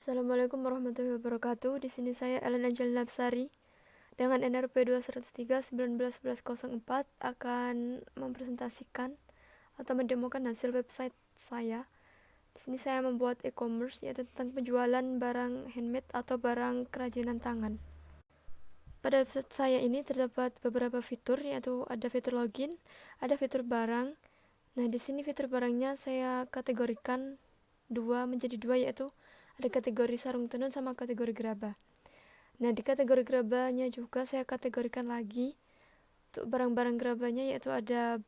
Assalamualaikum warahmatullahi wabarakatuh. Di sini saya Ellen Angelina Napsari dengan NRP 203-191104 akan mempresentasikan atau mendemokan hasil website saya. Di sini saya membuat e-commerce, yaitu tentang penjualan barang handmade atau barang kerajinan tangan. Pada website saya ini terdapat beberapa fitur, yaitu ada fitur login, ada fitur barang. Nah, di sini fitur barangnya saya kategorikan menjadi dua, yaitu ada kategori sarung tenun sama kategori gerabah. Nah, di kategori gerabahnya juga saya kategorikan lagi untuk barang-barang gerabahnya, yaitu ada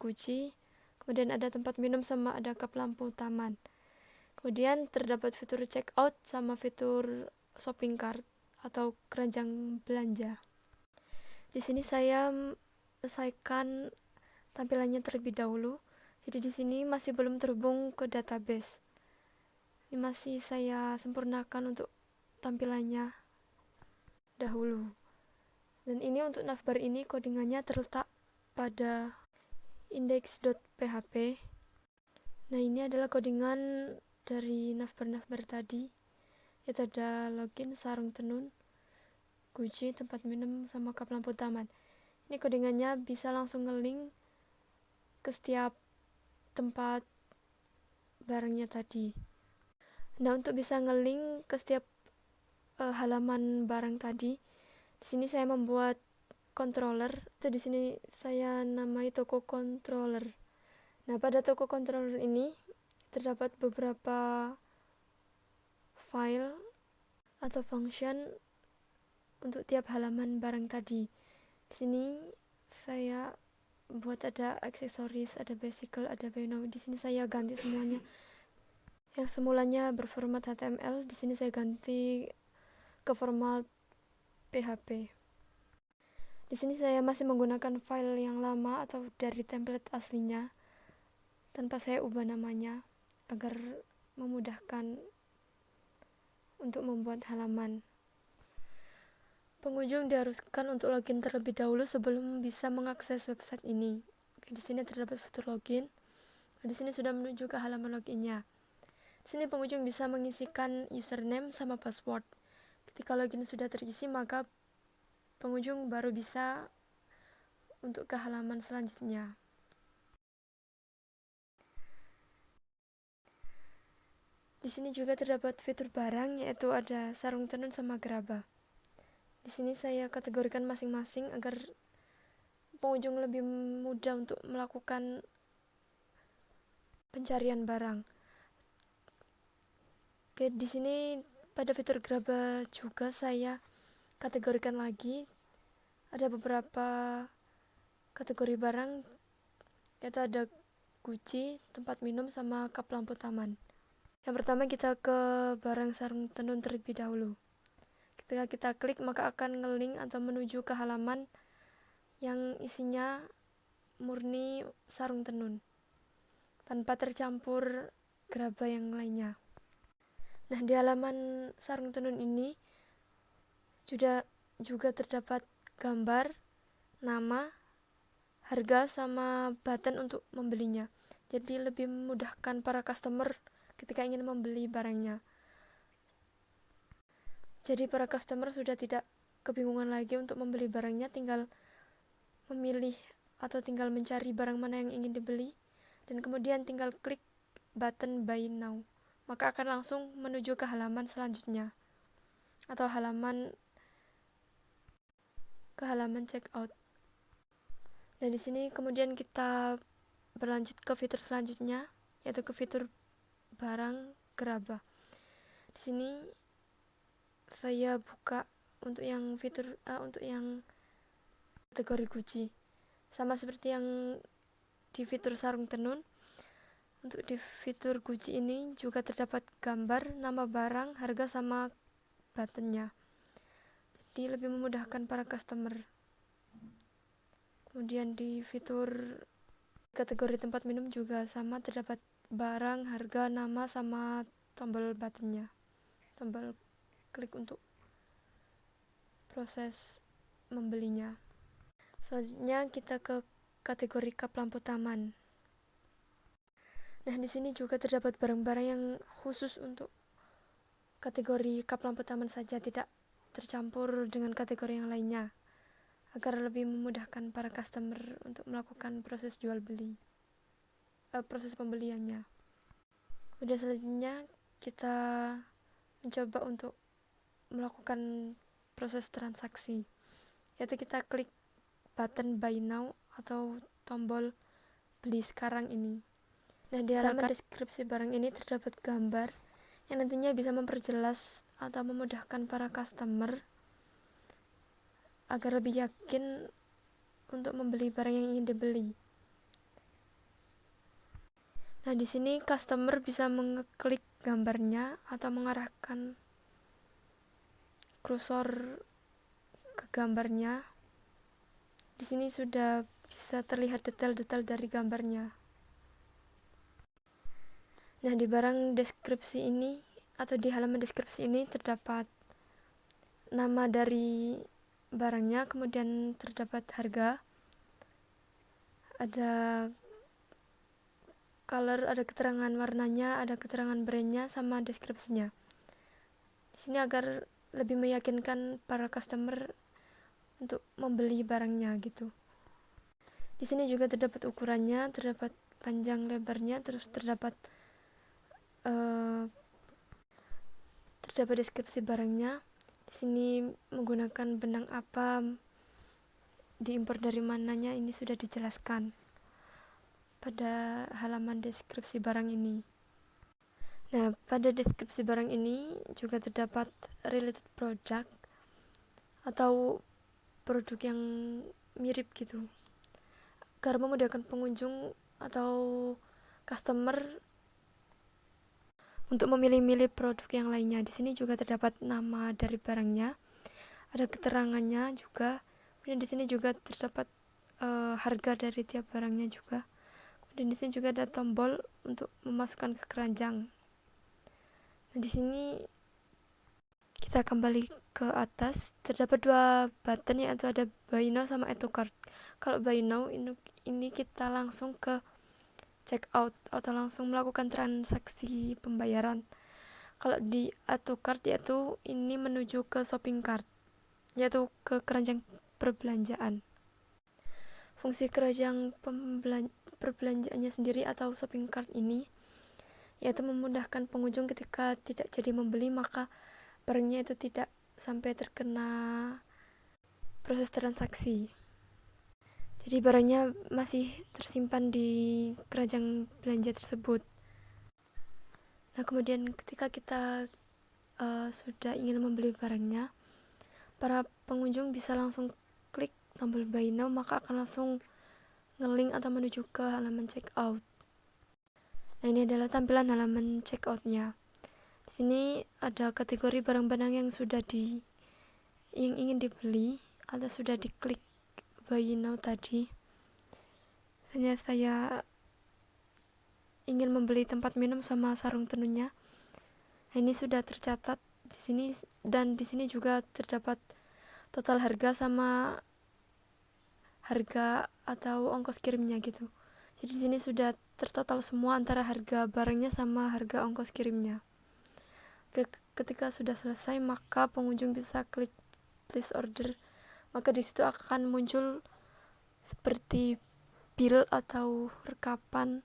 guci, kemudian ada tempat minum sama ada kap lampu taman. Kemudian terdapat fitur check out sama fitur shopping cart atau keranjang belanja. Di sini saya selesaikan tampilannya terlebih dahulu. Jadi di sini masih belum terhubung ke database. Ini masih saya sempurnakan untuk tampilannya dahulu. Dan ini untuk navbar ini codingannya terletak pada index.php. Nah, ini adalah codingan dari navbar tadi, yaitu ada login, sarung tenun, guci, tempat minum, sama kap lampu taman. Ini codingannya bisa langsung ngelink ke setiap tempat barangnya tadi. Nah, untuk bisa ngelink ke setiap halaman barang tadi, di sini saya membuat controller. Itu di sini saya namai toko controller. Nah, pada toko controller ini terdapat beberapa file atau function untuk tiap halaman barang tadi. Di sini saya buat ada aksesoris, ada bicycle, ada piano. Di sini saya ganti semuanya. Yang semulanya berformat HTML, di sini saya ganti ke format PHP. Di sini saya masih menggunakan file yang lama atau dari template aslinya tanpa saya ubah namanya agar memudahkan untuk membuat halaman. Pengunjung diharuskan untuk login terlebih dahulu sebelum bisa mengakses website ini. Di sini terdapat fitur login. Di sini sudah menuju ke halaman loginnya. Di sini pengunjung bisa mengisikan username sama password. Ketika login sudah terisi, maka pengunjung baru bisa untuk ke halaman selanjutnya. Di sini juga terdapat fitur barang, yaitu ada sarung tenun sama gerabah. Di sini saya kategorikan masing-masing agar pengunjung lebih mudah untuk melakukan pencarian barang. Oke, di sini pada fitur gerabah juga saya kategorikan lagi. Ada beberapa kategori barang, yaitu ada guci, tempat minum, sama kap lampu taman. Yang pertama kita ke barang sarung tenun terlebih dahulu. Ketika kita klik, maka akan ngelink atau menuju ke halaman yang isinya murni sarung tenun tanpa tercampur gerabah yang lainnya. Nah, di halaman sarung tenun ini juga terdapat gambar, nama, harga, sama button untuk membelinya. Jadi lebih memudahkan para customer ketika ingin membeli barangnya. Jadi para customer sudah tidak kebingungan lagi untuk membeli barangnya, tinggal memilih atau tinggal mencari barang mana yang ingin dibeli dan kemudian tinggal klik button buy now. Maka akan langsung menuju ke halaman selanjutnya atau halaman check out. Dan di sini kemudian kita berlanjut ke fitur selanjutnya, yaitu ke fitur barang gerabah. Di sini saya buka untuk yang kategori guci. Sama seperti yang di fitur sarung tenun, untuk di fitur guci ini juga terdapat gambar, nama barang, harga, sama buttonnya. Jadi lebih memudahkan para customer. Kemudian di fitur kategori tempat minum juga sama, terdapat barang, harga, nama, sama tombol buttonnya, tombol klik untuk proses membelinya. Selanjutnya kita ke kategori kap lampu taman. Nah, di sini juga terdapat barang-barang yang khusus untuk kategori kap lampu taman saja, tidak tercampur dengan kategori yang lainnya, agar lebih memudahkan para customer untuk melakukan proses proses pembeliannya. Kemudian selanjutnya kita mencoba untuk melakukan proses transaksi, yaitu kita klik button buy now atau tombol beli sekarang ini. Nah, di halaman deskripsi barang ini terdapat gambar yang nantinya bisa memperjelas atau memudahkan para customer agar lebih yakin untuk membeli barang yang ingin dibeli. Nah, di sini customer bisa mengeklik gambarnya atau mengarahkan kursor ke gambarnya. Di sini sudah bisa terlihat detail-detail dari gambarnya. Nah, di barang deskripsi ini atau di halaman deskripsi ini terdapat nama dari barangnya, kemudian terdapat harga, ada color, ada keterangan warnanya, ada keterangan brandnya, sama deskripsinya. Di sini agar lebih meyakinkan para customer untuk membeli barangnya gitu. Di sini juga terdapat ukurannya, terdapat panjang lebarnya, terus terdapat deskripsi barangnya. Di sini menggunakan benang apa, diimpor dari mananya, ini sudah dijelaskan pada halaman deskripsi barang ini. Nah, pada deskripsi barang ini juga terdapat related product atau produk yang mirip gitu, agar memudahkan pengunjung atau customer untuk memilih-milih produk yang lainnya. Di sini juga terdapat nama dari barangnya, ada keterangannya juga. Kemudian di sini juga terdapat harga dari tiap barangnya juga. Kemudian di sini juga ada tombol untuk memasukkan ke keranjang. Nah, di sini kita kembali ke atas, terdapat dua button, yaitu ada buy now sama add to cart. Kalau buy now ini kita langsung ke check out atau langsung melakukan transaksi pembayaran. Kalau di add to cart yaitu ini menuju ke shopping cart, yaitu ke keranjang perbelanjaan. Fungsi keranjang perbelanjaannya sendiri atau shopping cart ini yaitu memudahkan pengunjung ketika tidak jadi membeli, maka barangnya itu tidak sampai terkena proses transaksi. Jadi barangnya masih tersimpan di keranjang belanja tersebut. Nah, kemudian ketika kita sudah ingin membeli barangnya, para pengunjung bisa langsung klik tombol buy now, maka akan langsung ngelink atau menuju ke halaman check out. Nah, ini adalah tampilan halaman check outnya. Di sini ada kategori barang-barang yang ingin dibeli atau sudah diklik buy now tadi. Misalnya saya ingin membeli tempat minum sama sarung tenunnya. Nah, ini sudah tercatat di sini, dan di sini juga terdapat total harga sama harga atau ongkos kirimnya gitu. Jadi di sini sudah tertotal semua antara harga barangnya sama harga ongkos kirimnya. Ketika sudah selesai, maka pengunjung bisa klik place order. Maka di situ akan muncul seperti bill atau rekapan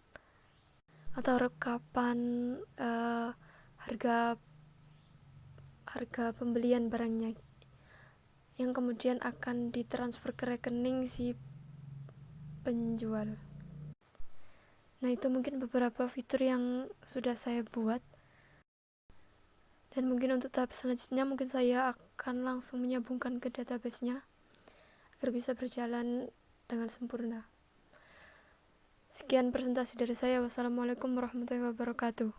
harga pembelian barangnya, yang kemudian akan ditransfer ke rekening si penjual. Nah, itu mungkin beberapa fitur yang sudah saya buat. Dan mungkin untuk tahap selanjutnya mungkin saya akan langsung menyambungkan ke database-nya agar bisa berjalan dengan sempurna. Sekian presentasi dari saya. Wassalamualaikum warahmatullahi wabarakatuh.